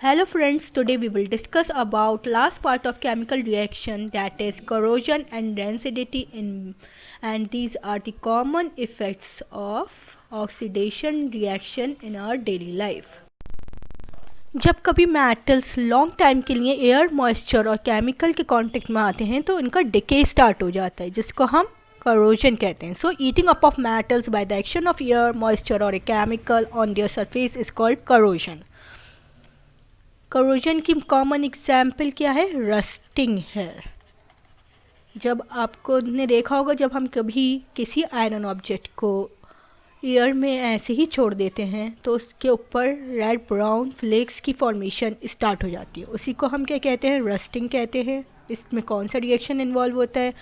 Hello friends, today we will discuss about last part of chemical reaction, that is corrosion and density and these are the common effects of oxidation reaction in our daily life. जब कभी metals long time के लिए air moisture और chemical के contact में आते हैं तो इनका डिके स्टार्ट हो जाता है, जिसको हम corrosion कहते हैं. So eating up of metals by the action of air moisture or a chemical on their surface is called corrosion. corrosion की कॉमन एग्जाम्पल क्या है? रस्टिंग है. जब आपको ने देखा होगा, जब हम कभी किसी आयरन ऑब्जेक्ट को एयर में ऐसे ही छोड़ देते हैं तो उसके ऊपर रेड ब्राउन फ्लेक्स की फॉर्मेशन स्टार्ट हो जाती है. उसी को हम क्या कहते हैं? रस्टिंग कहते हैं. इसमें कौन सा रिएक्शन इन्वॉल्व होता है?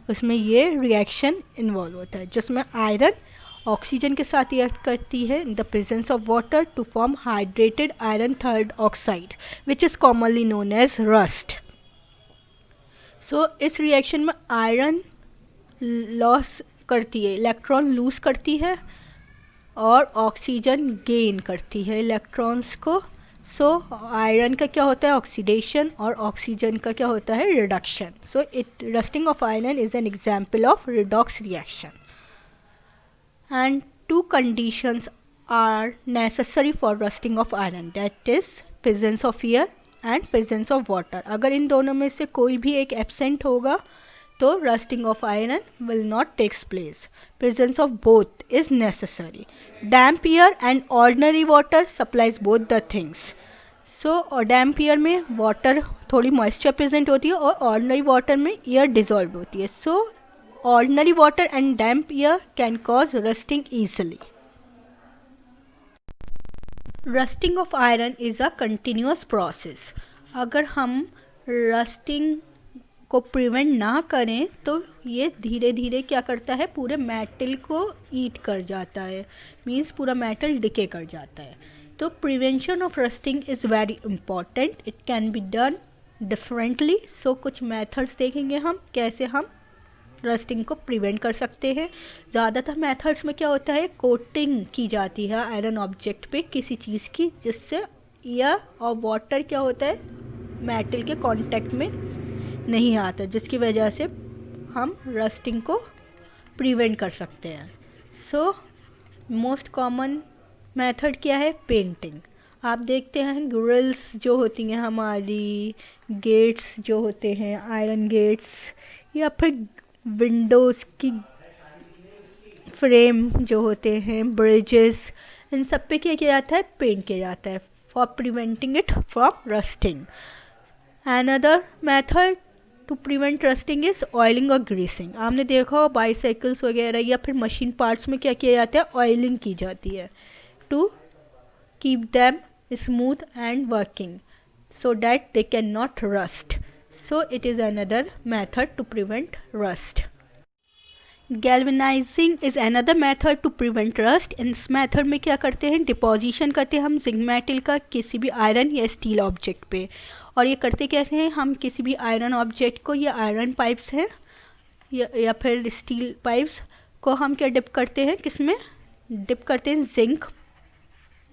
उसमें ये रिएक्शन इन्वॉल्व होता है जिसमें आयरन ऑक्सीजन के साथ रिएक्ट करती है in the presence of water to form hydrated iron third oxide which is commonly known as rust. So इस रिएक्शन में आयरन लॉस करती है, इलेक्ट्रॉन लूज करती है और ऑक्सीजन गेन करती है इलेक्ट्रॉन्स को. सो आयरन का क्या होता है? ऑक्सीडेशन, और ऑक्सीजन का क्या होता है? Reduction. So it rusting of iron is an example of redox reaction. And two conditions are necessary for rusting of iron, that is presence of air and presence of water. अगर इन दोनों में से कोई भी एक एब्सेंट होगा तो rusting of iron will not takes place. Presence of both is necessary. Damp air and ordinary water supplies both the things. So damp air में water थोड़ी moisture present होती है और ordinary water में air dissolved होती है. So ordinary water and damp air can cause rusting easily. Rusting of iron is a continuous process. अगर हम rusting को प्रिवेंट ना करें तो ये धीरे धीरे क्या करता है? पूरे मेटल को ईट कर जाता है, मीन्स पूरा मेटल डिके कर जाता है. तो prevention of rusting is very important. It can be done differently. So कुछ मेथड्स देखेंगे हम कैसे हम रस्टिंग को प्रिवेंट कर सकते हैं. ज़्यादातर मेथड्स में क्या होता है? कोटिंग की जाती है आयरन ऑब्जेक्ट पे किसी चीज़ की, जिससे एयर और वाटर क्या होता है? मेटल के कांटेक्ट में नहीं आता, जिसकी वजह से हम रस्टिंग को प्रिवेंट कर सकते हैं. सो मोस्ट कॉमन मेथड क्या है? पेंटिंग. आप देखते हैं ग्रिल्स जो होती हैं हमारी, गेट्स जो होते हैं आयरन गेट्स, या फिर विंडोज़ की फ्रेम जो होते हैं, ब्रिजेस, इन सब पे क्या किया जाता है? पेंट किया जाता है for preventing it from rusting. Another method to prevent rusting is oiling और ग्रीसिंग. आपने देखा हो बाईसाइकिल्स वगैरह या फिर मशीन पार्ट्स में क्या किया जाता है? ऑयलिंग की जाती है to keep them smooth and working so that they cannot rust. So it is another method to prevent rust. Galvanizing is another method to prevent rust. इस मेथड में क्या करते हैं? डिपोजिशन करते हैं हम जिंक मेटल का किसी भी आयरन या स्टील ऑब्जेक्ट पे. और ये करते कैसे हैं? हम किसी भी आयरन ऑब्जेक्ट को, या आयरन पाइप्स हैं या फिर स्टील पाइप्स को हम क्या डिप करते हैं? किस में डिप करते हैं? जिंक,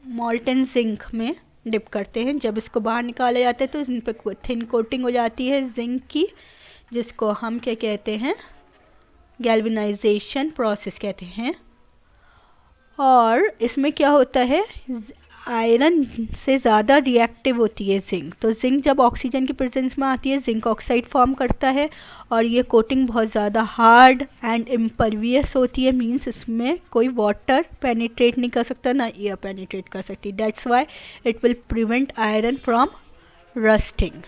मॉल्टन जिंक में डिप करते हैं. जब इसको बाहर निकाला जाता है तो इन पर थिन कोटिंग हो जाती है जिंक की, जिसको हम क्या कहते हैं? गैल्वेनाइजेशन प्रोसेस कहते हैं. और इसमें क्या होता है? आयरन से ज़्यादा रिएक्टिव होती है जिंक. तो जिंक जब ऑक्सीजन की प्रेजेंस में आती है जिंक ऑक्साइड फॉर्म करता है और ये कोटिंग बहुत ज़्यादा हार्ड एंड इम्परवियस होती है, मींस इसमें कोई वाटर पेनिट्रेट नहीं कर सकता, ना एयर पेनिट्रेट कर सकती. That's why it will prevent iron from rusting.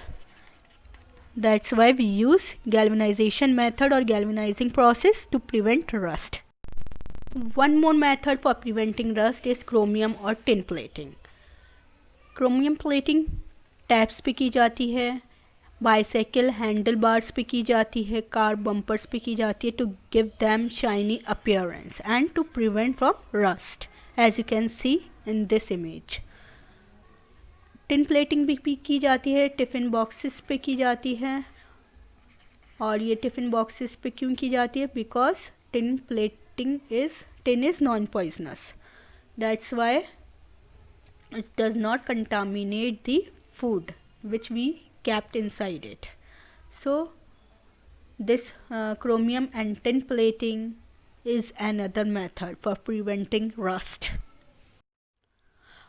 That's why we use galvanization method और galvanizing process to prevent rust. One more method for preventing rust is chromium or tin plating. Chromium plating taps पे की जाती है, bicycle handle bars पे की जाती है, car bumpers पे की जाती है to give them shiny appearance and to prevent from rust, as you can see in this image. Tin plating भी की जाती है, टिफ़िन बॉक्सेस पे की जाती है. और ये टिफ़िन बॉक्सेस पे क्यों की जाती है? Because tin is non-poisonous. That's why it does not contaminate the food which we kept inside it. So this chromium and tin plating is another method for preventing rust.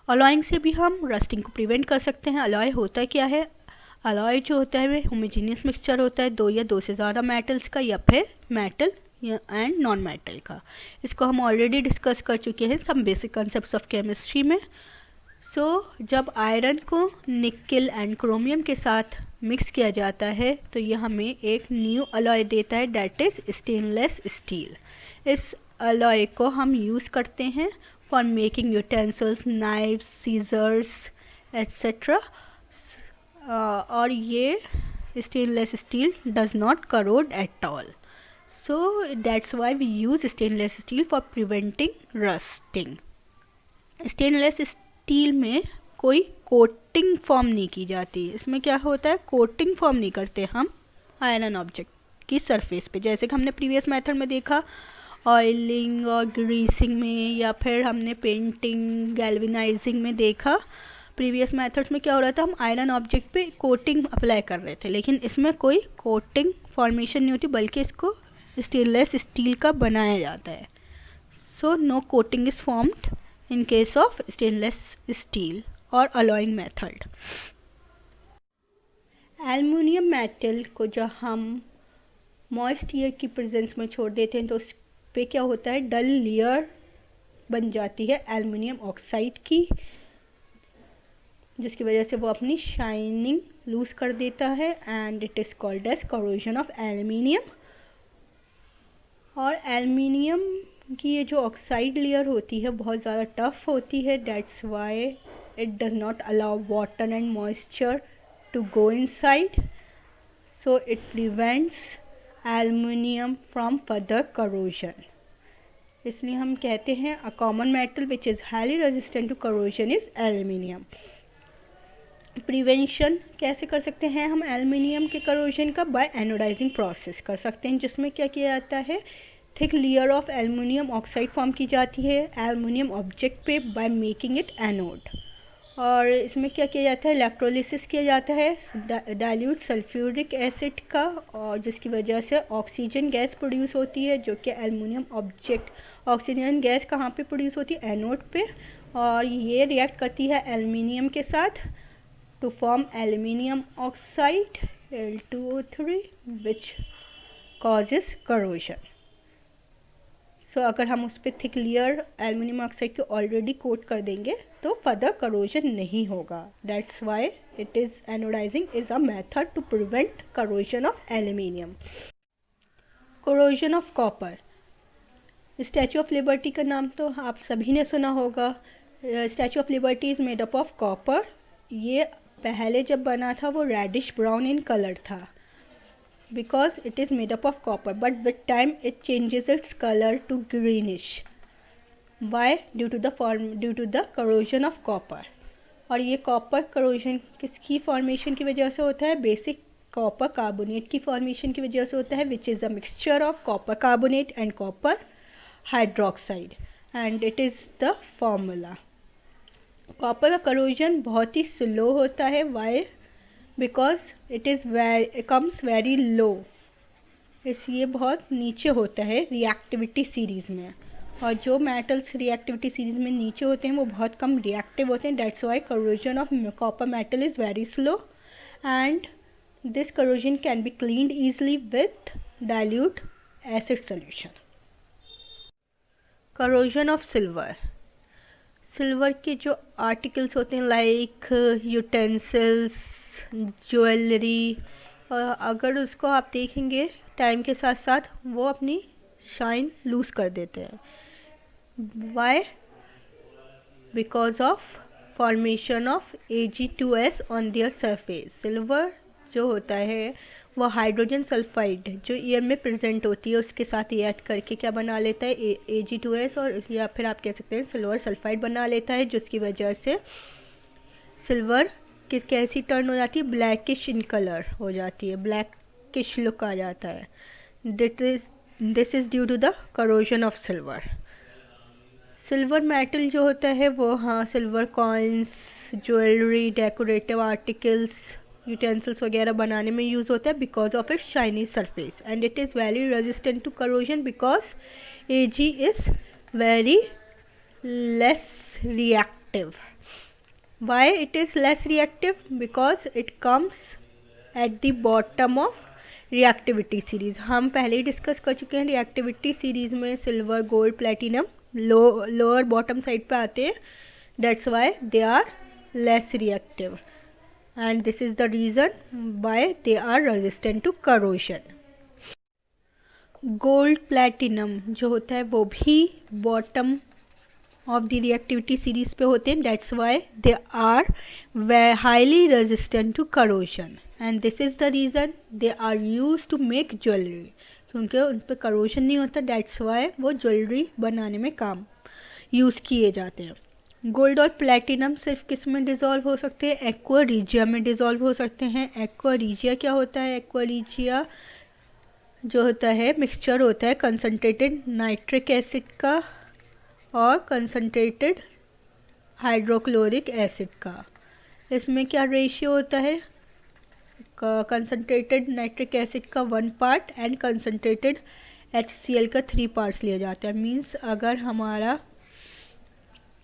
Alloying से भी हम rusting को prevent कर सकते हैं. Alloy होता क्या है? अलॉय जो होता है वो होमोजीनियस मिक्सचर होता है दो या दो से ज़्यादा मेटल्स का या फिर मेटल एंड नॉन मेटल का. इसको हम ऑलरेडी डिस्कस कर चुके हैं some basic concepts of chemistry में. जब आयरन को निकल एंड क्रोमियम के साथ मिक्स किया जाता है तो यह हमें एक न्यू अलॉय देता है, दैट इज़ स्टेनलेस स्टील. इस अलॉय को हम यूज़ करते हैं for making utensils, knives, scissors etcetera. और ये stainless steel does not corrode at all. So that's why we use stainless steel for preventing rusting. Stainless steel में कोई coating form नहीं की जाती. इसमें क्या होता है, कोटिंग फॉर्म नहीं करते हम आयरन ऑब्जेक्ट की सरफेस पे, जैसे कि हमने प्रीवियस मेथड में देखा ऑयलिंग और ग्रीसिंग में, या फिर हमने पेंटिंग गैल्वेनाइजिंग में देखा. प्रीवियस मेथड्स में क्या हो रहा था, हम आयरन ऑब्जेक्ट पे कोटिंग अप्लाई कर रहे थे, लेकिन इसमें कोई कोटिंग फॉर्मेशन नहीं होती बल्कि इसको स्टेनलेस स्टील का बनाया जाता है. So no coating is formed in case of stainless steel or alloying method. Aluminium metal को जब हम मॉइस्ट एयर की प्रेजेंस में छोड़ देते हैं तो उस पे क्या होता है, डल लेयर बन जाती है एल्युमिनियम ऑक्साइड की, जिसकी वजह से वो अपनी शाइनिंग लूज कर देता है and it is called as corrosion of aluminium. और एल्युमिनियम कि ये जो ऑक्साइड लेयर होती है बहुत ज़्यादा टफ होती है, that's why it does not allow water and moisture to go inside. So it prevents aluminium from further corrosion. इसलिए हम कहते हैं a common metal which is highly resistant to corrosion is aluminium. Prevention कैसे कर सकते हैं हम aluminium के करोजन का? बाय एनोडाइजिंग प्रोसेस कर सकते हैं, जिसमें क्या किया जाता है, thick layer of aluminium oxide form की जाती है एल्युमिनियम ऑब्जेक्ट पे बाय मेकिंग इट एनोड. और इसमें क्या किया जाता है, इलेक्ट्रोलिसिस किया जाता है डाइल्यूट सल्फ्यूरिक एसिड का, और जिसकी वजह से ऑक्सीजन गैस प्रोड्यूस होती है, जो कि एल्युमिनियम ऑब्जेक्ट, ऑक्सीजन गैस कहाँ पे प्रोड्यूस होती है, एनोड पे, और ये रिएक्ट करती है एल्युमिनियम के साथ to form aluminium oxide Al2O3 which causes corrosion. So अगर हम उस पर थिक लेयर एल्युमिनियम ऑक्साइड को ऑलरेडी कोट कर देंगे तो फर्दर करोजन नहीं होगा. That's why it is anodizing is a method to prevent corrosion of aluminium. Corrosion of copper. Statue of Liberty का नाम तो आप सभी ने सुना होगा. Statue of Liberty is made up of copper. ये पहले जब बना था वो रेडिश ब्राउन इन कलर था because it is made up of copper, but with time it changes its color to greenish. Why? Due to the corrosion of copper. और ये copper corrosion किसकी फॉर्मेशन की वजह से होता है, बेसिक कॉपर कार्बोनेट की फॉर्मेशन की वजह से होता है, which is a mixture of copper carbonate and copper hydroxide, and it is the formula. Copper का करोजन बहुत ही स्लो होता है. Why? Because it is comes very low. इसलिए बहुत नीचे होता है रिएक्टिविटी सीरीज़ में, और जो मेटल्स रिएक्टिविटी सीरीज़ में नीचे होते हैं वो बहुत कम रिएक्टिव होते हैं. That's Y corrosion of copper metal is very slow and this corrosion can be cleaned easily with dilute acid solution. Corrosion of silver. Silver के जो आर्टिकल्स होते हैं लाइक यूटेंसिल्स, ज्वेलरी, अगर उसको आप देखेंगे टाइम के साथ साथ वो अपनी शाइन लूज़ कर देते हैं. Why? Because of formation of Ag2S on their surface. Silver जो होता है वो हाइड्रोजन सल्फाइड जो एयर में प्रेजेंट होती है उसके साथ रिएक्ट करके क्या बना लेता है, Ag2S, और या फिर आप कह सकते हैं सिल्वर सल्फाइड बना लेता है, जिसकी वजह से सिल्वर कैसी टर्न हो जाती है, ब्लैकिश इन कलर हो जाती है, ब्लैकिश लुक आ जाता है. This is due to the corrosion of silver. Silver metal जो होता है वो, हाँ, silver coins, jewellery, decorative articles, utensils वगैरह बनाने में यूज़ होता है because of its shiny surface and it is very resistant to corrosion because Ag is very less reactive. Why it is less reactive? Because it comes at the bottom of reactivity series. हम पहले ही discuss कर चुके हैं reactivity series में silver, gold, platinum lower bottom side पे आते हैं. That's why they are less reactive and this is the reason why they are resistant to corrosion. Gold, platinum जो होता है वो भी bottom of the reactivity series पे होते हैं. That's why they are highly resistant to corrosion and this is the reason they are use to make jewellery. क्योंकि उन पर करोजन नहीं होता, दैट्स वाई वो ज्वेलरी बनाने में काम यूज़ किए जाते हैं. गोल्ड और प्लैटिनम सिर्फ किस में डिज़ोल्व हो सकते हैं? एक्वा रीजिया में डिज़ोल्व हो सकते हैं. एक्वा रीजिया क्या होता है? एक्वा रीजिया जो होता है मिक्सचर होता है कंसनट्रेटेड नाइट्रिक एसिड का और कंसनट्रेटेड हाइड्रोक्लोरिक एसिड का. इसमें क्या रेशियो होता है? कंसनट्रेटेड नाइट्रिक एसिड का 1 पार्ट एंड कंसनट्रेटेड HCl का 3 पार्ट्स लिया जाता है. मींस अगर हमारा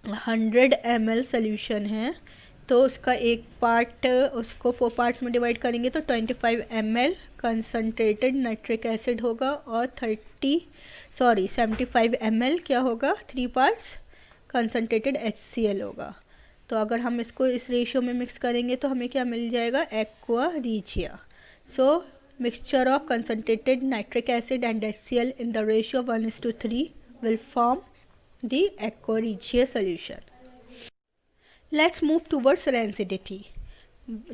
100 ml सोल्यूशन है तो उसका एक पार्ट, उसको 4 पार्ट्स में डिवाइड करेंगे तो 25 ml कंसनट्रेटेड नाइट्रिक एसिड होगा और 75 ml क्या होगा? 3 पार्ट्स कंसनट्रेटेड HCl होगा. तो अगर हम इसको इस रेशियो में मिक्स करेंगे तो हमें क्या मिल जाएगा? Aqua regia. So mixture of concentrated nitric acid and HCl in the ratio 1:3 will form the aqua regia solution. Let's move towards rancidity.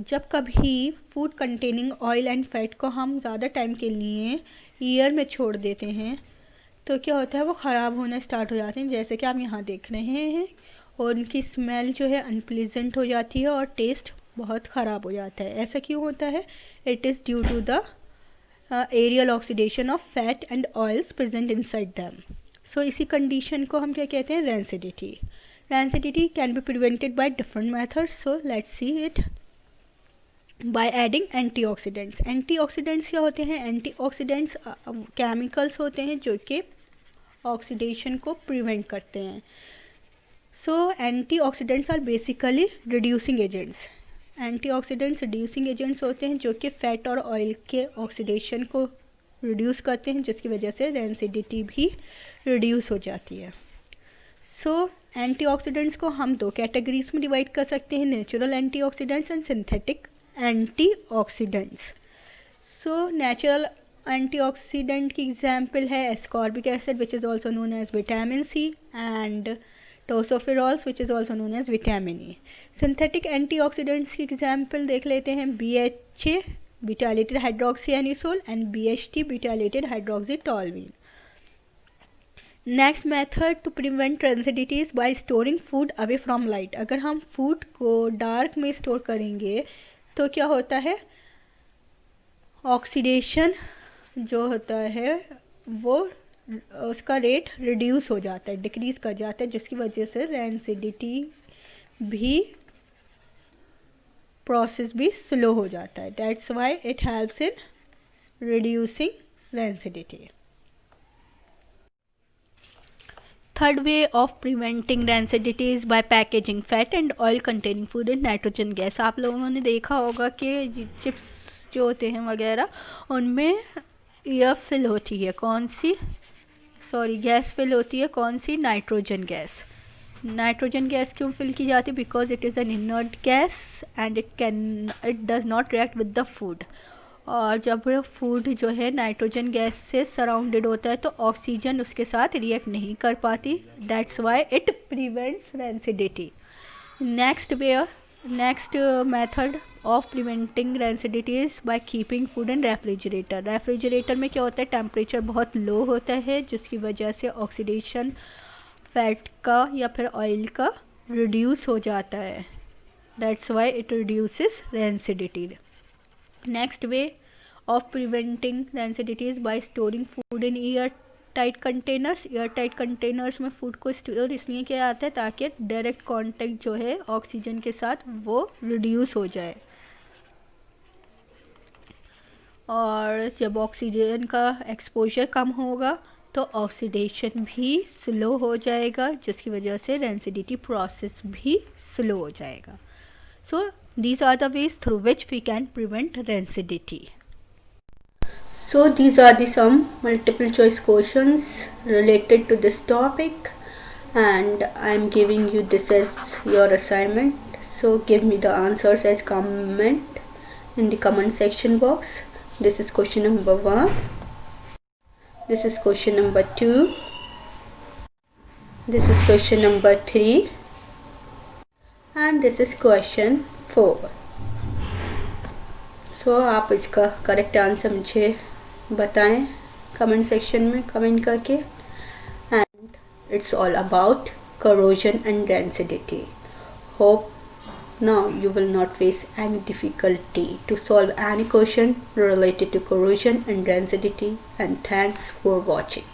जब कभी food containing oil and fat को हम ज़्यादा टाइम के लिए ईयर में छोड़ देते हैं तो क्या होता है? वो ख़राब होना स्टार्ट हो जाते हैं, जैसे कि आप यहाँ देख रहे हैं, और उनकी स्मेल जो है अनप्लीजेंट हो जाती है और टेस्ट बहुत ख़राब हो जाता है. ऐसा क्यों होता है? It is due to the aerial oxidation of fat and oils present inside them. So इसी कंडीशन को हम क्या कहते हैं? Rancidity. Rancidity can be prevented by different methods. So let's see it by adding antioxidants. Antioxidants क्या होते हैं? Antioxidants chemicals होते हैं जो कि ऑक्सीडेशन को प्रिवेंट करते हैं. So antioxidants are basically reducing agents. Antioxidants reducing agents होते हैं जो कि फैट और ऑयल के ऑक्सीडेशन को रिड्यूस करते हैं, जिसकी वजह से रेंसिडिटी भी रिड्यूस हो जाती है. सो एंटीऑक्सीडेंट्स को हम 2 कैटेगरीज में डिवाइड कर सकते हैं, natural antioxidants and synthetic antioxidants. So natural antioxidant की एग्जांपल है ascorbic acid which is also known as vitamin C and tocopherols which is also known as vitamin E. Synthetic antioxidants की example देख लेते हैं. BHA butylated hydroxy anisole and BHT butylated hydroxy toluene. Next method to prevent rancidity is by storing food away from light. अगर हम food को dark में store करेंगे तो क्या होता है? ऑक्सीडेशन जो होता है वो उसका रेट रिड्यूस हो जाता है, डिक्रीज कर जाता है, जिसकी वजह से रेंसिडिटी भी प्रोसेस भी स्लो हो जाता है. That's why it helps in reducing rancidity. Third way of preventing rancidity is by packaging fat and oil containing food in nitrogen gas. आप लोगों ने देखा होगा कि चिप्स जो होते हैं वगैरह उनमें एयर फिल होती है, कौन सी? गैस फिल होती है, कौन सी? Nitrogen gas. नाइट्रोजन गैस क्यों फिल की जाती है? Because it is an inert gas and it does not react with the food. और जब फूड जो है नाइट्रोजन गैस से सराउंडेड होता है तो ऑक्सीजन उसके साथ रिएक्ट नहीं कर पाती. That's why it prevents rancidity. Next method of preventing rancidity is by keeping food in refrigerator. Refrigerator में क्या होता है? टेम्परेचर बहुत लो होता है, जिसकी वजह से ऑक्सीडेशन फैट का या फिर ऑयल का रिड्यूस हो जाता है. That's why it reduces rancidity. Next way of preventing rancidity is by storing food in tight containers, air tight containers में फूड को स्टोर इसलिए किया जाता है ताकि डायरेक्ट कांटेक्ट जो है ऑक्सीजन के साथ वो रिड्यूस हो जाए, और जब ऑक्सीजन का एक्सपोजर कम होगा तो ऑक्सीडेशन भी स्लो हो जाएगा, जिसकी वजह से रेंसिडिटी प्रोसेस भी स्लो हो जाएगा. सो these are the ways through which we can prevent rancidity. So these are the some multiple choice questions related to this topic, and I am giving you this as your assignment. So give me the answers as comment in the comment section box. This is question number 1. This is question number 2. This is question number 3. And this is question 4. So आप इसका correct answer मुझे बताएं comment section में comment करके. And it's all about corrosion and rancidity. Hope now you will not face any difficulty to solve any question related to corrosion and rancidity, and thanks for watching.